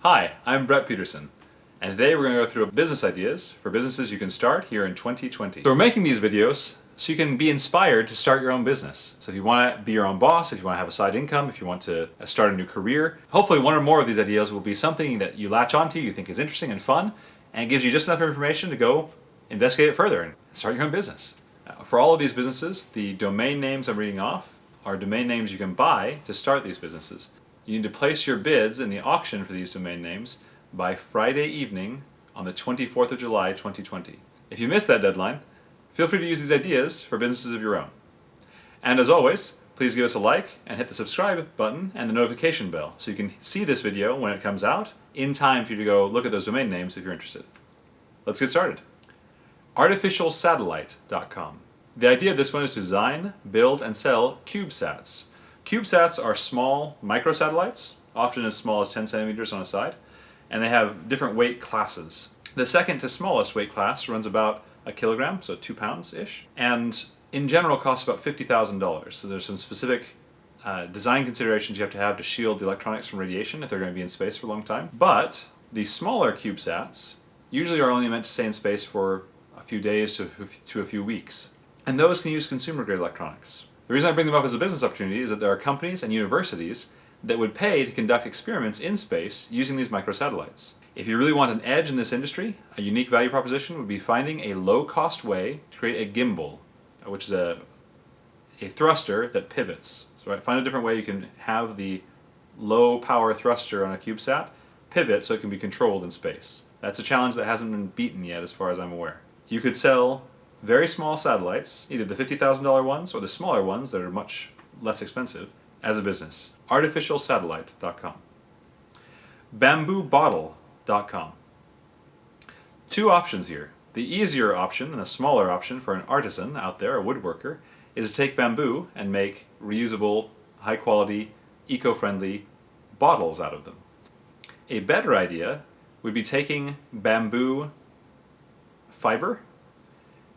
Hi, I'm Brett Peterson, and today we're going to go through business ideas for businesses you can start here in 2020. So we're making these videos so you can be inspired to start your own business. So if you want to be your own boss, if you want to have a side income, if you want to start a new career, hopefully one or more of these ideas will be something that you latch onto, you think is interesting and fun, and gives you just enough information to go investigate it further and start your own business. For all of these businesses, the domain names I'm reading off are domain names you can buy to start these businesses. You need to place your bids in the auction for these domain names by Friday evening on the 24th of July 2020. If you miss that deadline, feel free to use these ideas for businesses of your own. And as always, please give us a like and hit the subscribe button and the notification bell so you can see this video when it comes out in time for you to go look at those domain names if you're interested. Let's get started. Artificialsatellite.com. The idea of this one is to design, build, and sell CubeSats. CubeSats are small microsatellites, often as small as 10 centimeters on a side, and they have different weight classes. The second to smallest weight class runs about a kilogram, so 2 pounds-ish, and in general costs about $50,000. So there's some specific design considerations you have to shield the electronics from radiation if they're going to be in space for a long time. But the smaller CubeSats usually are only meant to stay in space for a few days to a few weeks. And those can use consumer-grade electronics. The reason I bring them up as a business opportunity is that there are companies and universities that would pay to conduct experiments in space using these microsatellites. If you really want an edge in this industry, a unique value proposition would be finding a low-cost way to create a gimbal, which is a thruster that pivots. So find a different way you can have the low-power thruster on a CubeSat pivot so it can be controlled in space. That's a challenge that hasn't been beaten yet as far as I'm aware. You could sell very small satellites, either the $50,000 ones or the smaller ones that are much less expensive, as a business. Artificialsatellite.com. Bamboobottle.com. Two options here. The easier option and the smaller option for an artisan out there, a woodworker, is to take bamboo and make reusable, high-quality, eco-friendly bottles out of them. A better idea would be taking bamboo fiber,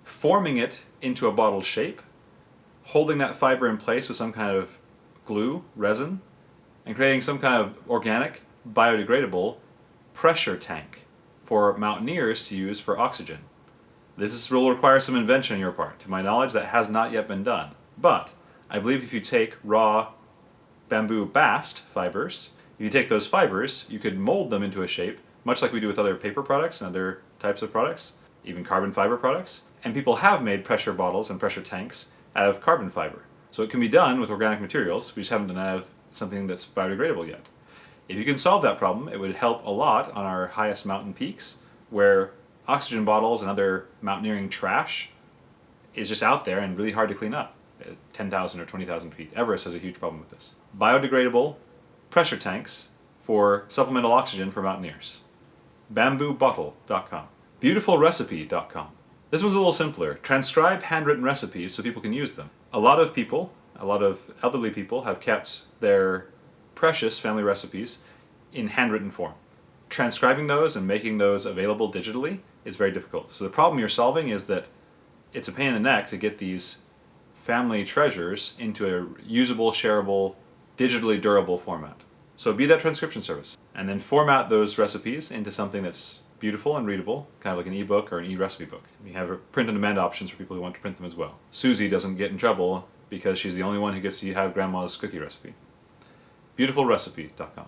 forming it into a bottle shape, holding that fiber in place with some kind of glue, resin, and creating some kind of organic, biodegradable pressure tank for mountaineers to use for oxygen. This will require some invention on your part. To my knowledge, that has not yet been done. But I believe if you take raw bamboo bast fibers, if you take those fibers, you could mold them into a shape, much like we do with other paper products and other types of products, even carbon fiber products. And people have made pressure bottles and pressure tanks out of carbon fiber. So it can be done with organic materials, we just haven't done it out of something that's biodegradable yet. If you can solve that problem, it would help a lot on our highest mountain peaks, where oxygen bottles and other mountaineering trash is just out there and really hard to clean up at 10,000 or 20,000 feet. Everest has a huge problem with this. Biodegradable pressure tanks for supplemental oxygen for mountaineers. Bamboobottle.com. Beautifulrecipe.com. This one's a little simpler. Transcribe handwritten recipes so people can use them. A lot of elderly people have kept their precious family recipes in handwritten form. Transcribing those and making those available digitally is very difficult. So the problem you're solving is that it's a pain in the neck to get these family treasures into a usable, shareable, digitally durable format. So be that transcription service. And then format those recipes into something that's beautiful and readable, kind of like an ebook or an e-recipe book. You have print on demand options for people who want to print them as well. Susie doesn't get in trouble because she's the only one who gets to have grandma's cookie recipe. Beautifulrecipe.com.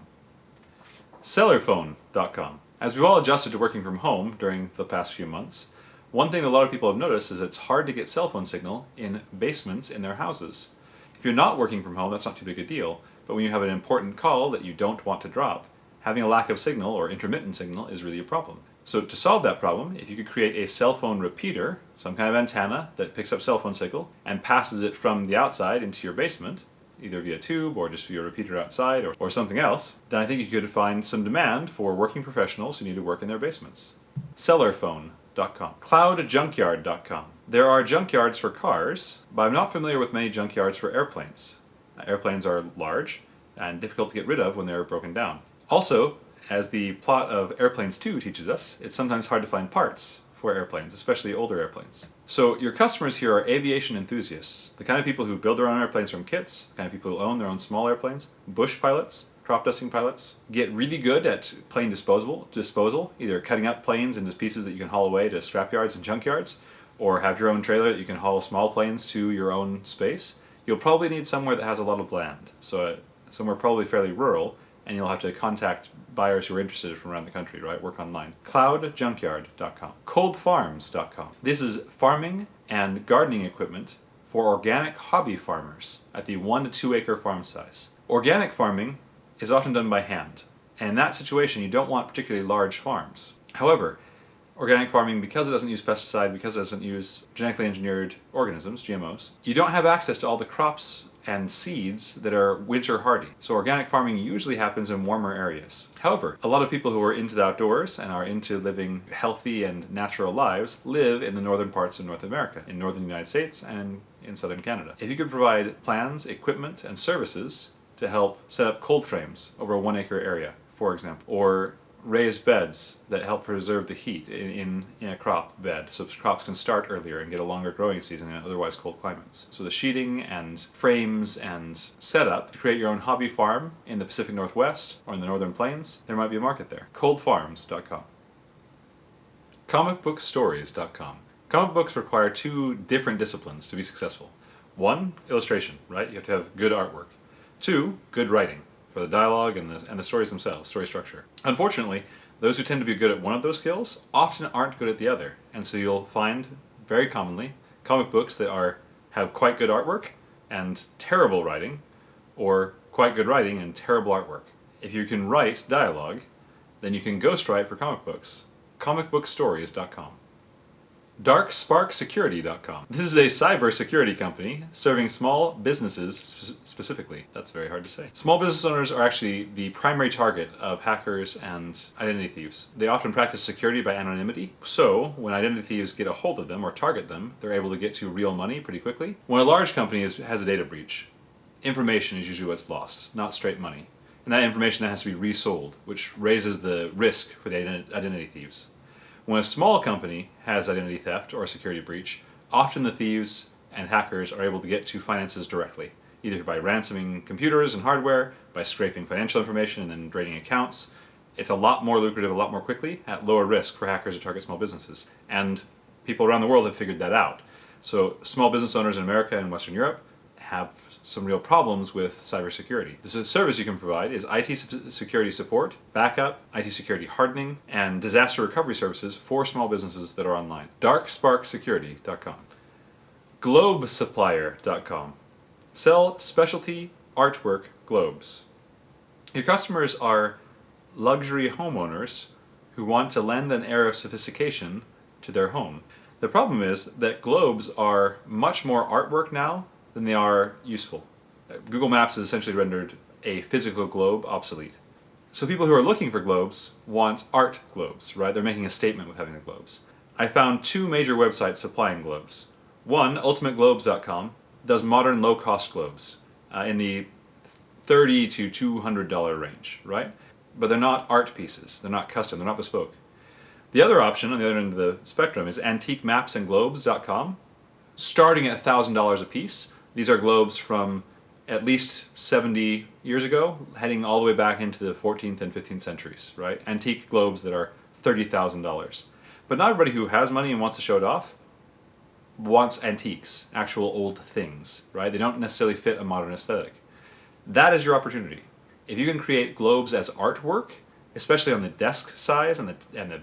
Sellerphone.com. As we've all adjusted to working from home during the past few months, one thing a lot of people have noticed is it's hard to get cell phone signal in basements in their houses. If you're not working from home, that's not too big a deal, but when you have an important call that you don't want to drop, having a lack of signal or intermittent signal is really a problem. So to solve that problem, if you could create a cell phone repeater, some kind of antenna that picks up cell phone signal and passes it from the outside into your basement, either via tube or just via a repeater outside or something else, then I think you could find some demand for working professionals who need to work in their basements. Sellerphone.com. Cloudjunkyard.com. There are junkyards for cars, but I'm not familiar with many junkyards for airplanes. Airplanes are large and difficult to get rid of when they're broken down. Also, as the plot of Airplanes 2 teaches us, it's sometimes hard to find parts for airplanes, especially older airplanes. So your customers here are aviation enthusiasts, the kind of people who build their own airplanes from kits, the kind of people who own their own small airplanes, bush pilots, crop dusting pilots, get really good at plane disposal, either cutting up planes into pieces that you can haul away to scrapyards and junkyards, or have your own trailer that you can haul small planes to your own space. You'll probably need somewhere that has a lot of land, so somewhere probably fairly rural, and you'll have to contact buyers who are interested from around the country, right? Work online. Cloudjunkyard.com. Coldfarms.com. This is farming and gardening equipment for organic hobby farmers at the 1 to 2 acre farm size. Organic farming is often done by hand, and in that situation you don't want particularly large farms. However, organic farming, because it doesn't use pesticide, because it doesn't use genetically engineered organisms, GMOs, you don't have access to all the crops and seeds that are winter hardy. So organic farming usually happens in warmer areas. However, a lot of people who are into the outdoors and are into living healthy and natural lives live in the northern parts of North America, in northern United States and in southern Canada. If you could provide plans, equipment, and services to help set up cold frames over a 1 acre area, for example, or raised beds that help preserve the heat in a crop bed so crops can start earlier and get a longer growing season in otherwise cold climates. So the sheeting and frames and setup to create your own hobby farm in the Pacific Northwest or in the Northern Plains, there might be a market there. Coldfarms.com. Comicbookstories.com. Comic books require 2 different disciplines to be successful. 1, illustration, right? You have to have good artwork. 2, good writing, for the dialogue and the stories themselves, story structure. Unfortunately, those who tend to be good at one of those skills often aren't good at the other, and so you'll find, very commonly, comic books that have quite good artwork and terrible writing, or quite good writing and terrible artwork. If you can write dialogue, then you can ghostwrite for comic books. Comicbookstories.com. DarkSparkSecurity.com. This is a cyber security company serving small businesses specifically. That's very hard to say. Small business owners are actually the primary target of hackers and identity thieves. They often practice security by anonymity, so when identity thieves get a hold of them or target them, they're able to get to real money pretty quickly. When a large company has a data breach, information is usually what's lost, not straight money. And that information then has to be resold, which raises the risk for the identity thieves. When a small company has identity theft or a security breach, often the thieves and hackers are able to get to finances directly, either by ransoming computers and hardware, by scraping financial information and then draining accounts. It's a lot more lucrative, a lot more quickly, at lower risk for hackers to target small businesses. And people around the world have figured that out. So small business owners in America and Western Europe have some real problems with cybersecurity. This is a service you can provide is IT security support, backup, IT security hardening, and disaster recovery services for small businesses that are online. DarkSparkSecurity.com. GlobeSupplier.com. Sell specialty artwork globes. Your customers are luxury homeowners who want to lend an air of sophistication to their home. The problem is that globes are much more artwork now than they are useful. Google Maps has essentially rendered a physical globe obsolete. So people who are looking for globes want art globes, right? They're making a statement with having the globes. I found 2 major websites supplying globes. One, UltimateGlobes.com, does modern low-cost globes in the $30 to $200 range, right? But they're not art pieces. They're not custom. They're not bespoke. The other option on the other end of the spectrum is AntiqueMapsAndGlobes.com, starting at $1,000 a piece. These are globes from at least 70 years ago, heading all the way back into the 14th and 15th centuries, right? Antique globes that are $30,000. But not everybody who has money and wants to show it off wants antiques, actual old things, right? They don't necessarily fit a modern aesthetic. That is your opportunity. If you can create globes as artwork, especially on the desk size and the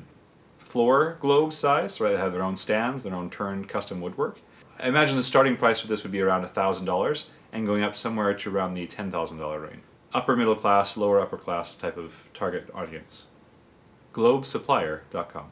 floor globe size, right? They have their own stands, their own turned custom woodwork. I imagine the starting price for this would be around $1,000 and going up somewhere to around the $10,000 range. Upper middle class, lower upper class type of target audience. GlobeSupplier.com.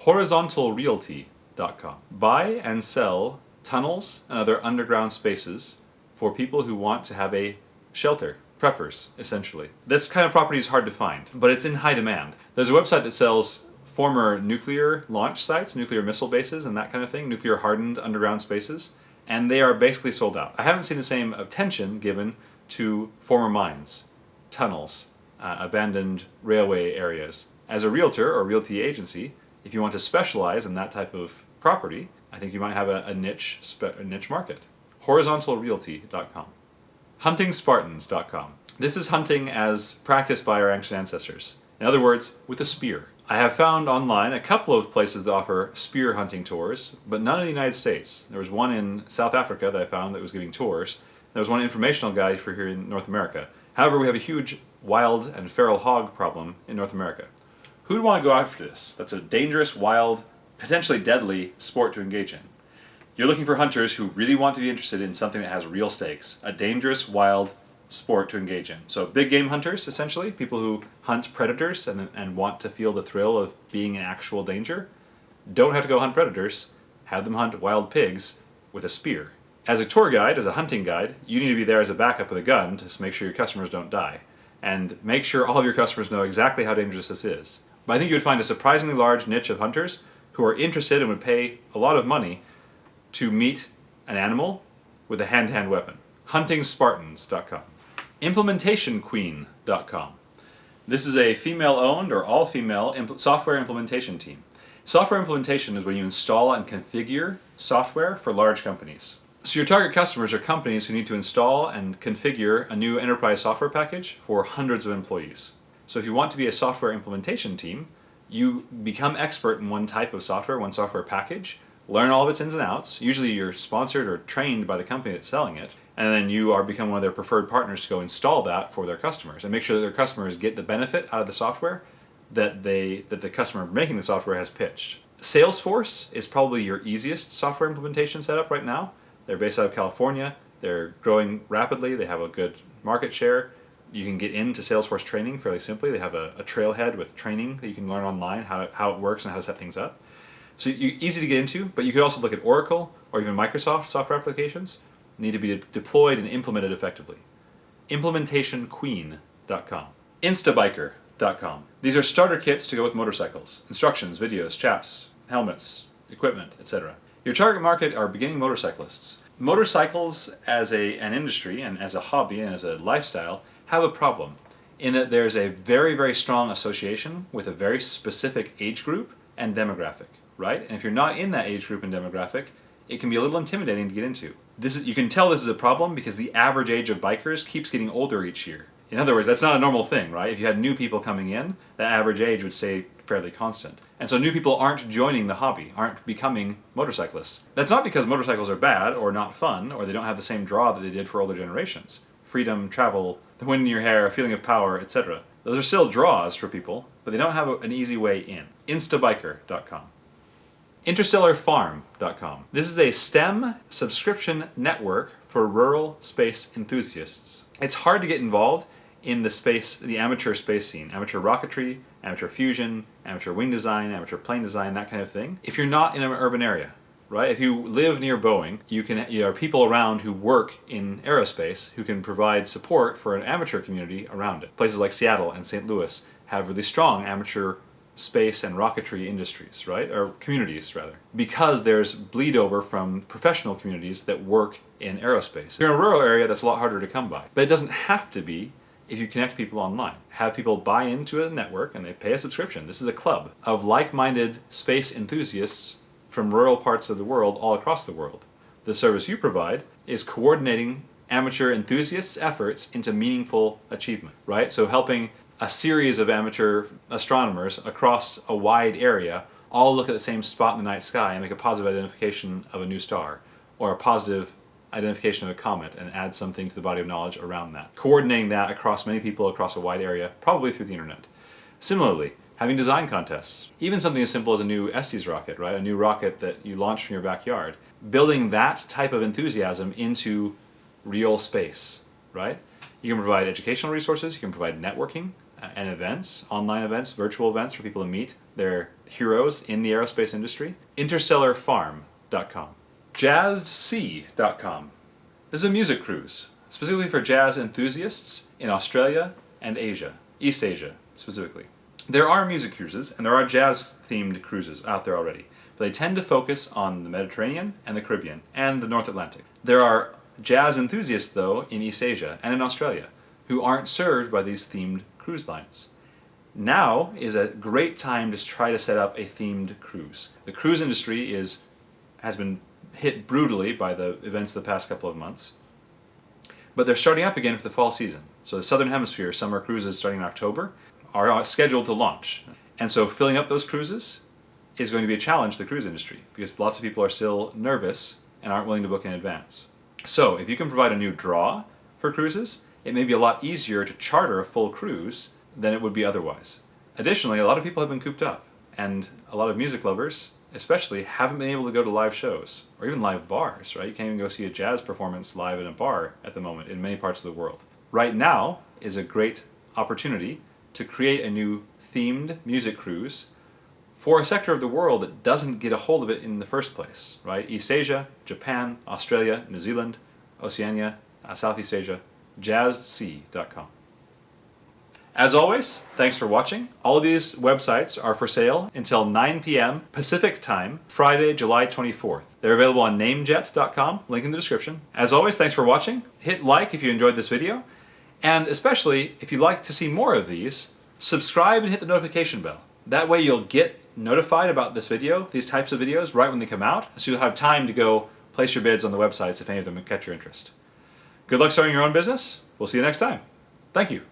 HorizontalRealty.com. Buy and sell tunnels and other underground spaces for people who want to have a shelter. Preppers, essentially. This kind of property is hard to find, but it's in high demand. There's a website that sells former nuclear launch sites, nuclear missile bases and that kind of thing, nuclear hardened underground spaces, and they are basically sold out. I haven't seen the same attention given to former mines, tunnels, abandoned railway areas. As a realtor or realty agency, If you want to specialize in that type of property, I think you might have a niche market. Horizontalrealty.com. HuntingSpartans.com. This is hunting as practiced by our ancient ancestors. In other words, with a spear. I have found online a couple of places that offer spear hunting tours, but none in the United States. There was one in South Africa that I found that was giving tours. There was one informational guide for here in North America. However, we have a huge wild and feral hog problem in North America. Who would want to go after this? That's a dangerous, wild, potentially deadly sport to engage in. You're looking for hunters who really want to be interested in something that has real stakes. A dangerous, wild sport to engage in. So big game hunters, essentially, people who hunt predators and want to feel the thrill of being in actual danger, don't have to go hunt predators, have them hunt wild pigs with a spear. As a tour guide, as a hunting guide, you need to be there as a backup with a gun to make sure your customers don't die. And make sure all of your customers know exactly how dangerous this is. But I think you would find a surprisingly large niche of hunters who are interested and would pay a lot of money to meet an animal with a hand-to-hand weapon. HuntingSpartans.com. ImplementationQueen.com. This is a female-owned or all-female software implementation team. Software implementation is when you install and configure software for large companies. So your target customers are companies who need to install and configure a new enterprise software package for hundreds of employees. So if you want to be a software implementation team, you become expert in one type of software, one software package, learn all of its ins and outs. Usually you're sponsored or trained by the company that's selling it, and then you are become one of their preferred partners to go install that for their customers and make sure that their customers get the benefit out of the software that the customer making the software has pitched. Salesforce is probably your easiest software implementation setup right now. They're based out of California. They're growing rapidly. They have a good market share. You can get into Salesforce training fairly simply. They have a trailhead with training that you can learn online, how it works and how to set things up. So easy to get into, but you could also look at Oracle or even Microsoft software applications need to be deployed and implemented effectively. ImplementationQueen.com. Instabiker.com. These are starter kits to go with motorcycles. Instructions, videos, chaps, helmets, equipment, etc. Your target market are beginning motorcyclists. Motorcycles as an industry and as a hobby and as a lifestyle have a problem in that there's a very, very strong association with a very specific age group and demographic, right? And if you're not in that age group and demographic, it can be a little intimidating to get into. You can tell this is a problem because the average age of bikers keeps getting older each year. In other words, that's not a normal thing, right? If you had new people coming in, the average age would stay fairly constant. And so new people aren't joining the hobby, aren't becoming motorcyclists. That's not because motorcycles are bad or not fun or they don't have the same draw that they did for older generations. Freedom, travel, the wind in your hair, a feeling of power, etc. Those are still draws for people, but they don't have an easy way in. Instabiker.com. Interstellarfarm.com. This is a STEM subscription network for rural space enthusiasts. It's hard to get involved in the amateur space scene, amateur rocketry, amateur fusion, amateur wing design, amateur plane design, that kind of thing, if you're not in an urban area, right? If you live near Boeing, there are people around who work in aerospace who can provide support for an amateur community around it. Places like Seattle and St. Louis have really strong amateur space and rocketry industries, right? Or communities, rather. Because there's bleed over from professional communities that work in aerospace. If you're in a rural area, that's a lot harder to come by. But it doesn't have to be if you connect people online. Have people buy into a network and they pay a subscription. This is a club of like-minded space enthusiasts from rural parts of the world all across the world. The service you provide is coordinating amateur enthusiasts' efforts into meaningful achievement, right? So helping a series of amateur astronomers across a wide area all look at the same spot in the night sky and make a positive identification of a new star, or a positive identification of a comet and add something to the body of knowledge around that. Coordinating that across many people across a wide area, probably through the internet. Similarly, having design contests, even something as simple as a new Estes rocket, right? A new rocket that you launch from your backyard. Building that type of enthusiasm into real space, right? You can provide educational resources, you can provide networking and events, online events, virtual events for people to meet their heroes in the aerospace industry. Interstellarfarm.com. JazzedSea.com. This is a music cruise, specifically for jazz enthusiasts in Australia and Asia, East Asia specifically. There are music cruises and there are jazz-themed cruises out there already, but they tend to focus on the Mediterranean and the Caribbean and the North Atlantic. There are jazz enthusiasts, though, in East Asia and in Australia who aren't served by these themed cruise lines. Now is a great time to try to set up a themed cruise. The cruise industry has been hit brutally by the events of the past couple of months, but they're starting up again for the fall season. So the Southern Hemisphere summer cruises starting in October are scheduled to launch. And so filling up those cruises is going to be a challenge to the cruise industry because lots of people are still nervous and aren't willing to book in advance. So if you can provide a new draw for cruises, it may be a lot easier to charter a full cruise than it would be otherwise. Additionally, a lot of people have been cooped up, and a lot of music lovers especially haven't been able to go to live shows or even live bars, right? You can't even go see a jazz performance live in a bar at the moment in many parts of the world. Right now is a great opportunity to create a new themed music cruise for a sector of the world that doesn't get a hold of it in the first place, right? East Asia, Japan, Australia, New Zealand, Oceania, Southeast Asia, jazzsea.com. As always, thanks for watching. All of these websites are for sale until 9 p.m. Pacific time, Friday, July 24th. They're available on namejet.com, link in the description. As always, thanks for watching. Hit like if you enjoyed this video, and especially if you'd like to see more of these, subscribe and hit the notification bell. That way you'll get notified about this video, these types of videos, right when they come out, so you'll have time to go place your bids on the websites if any of them catch your interest. Good luck starting your own business. We'll see you next time. Thank you.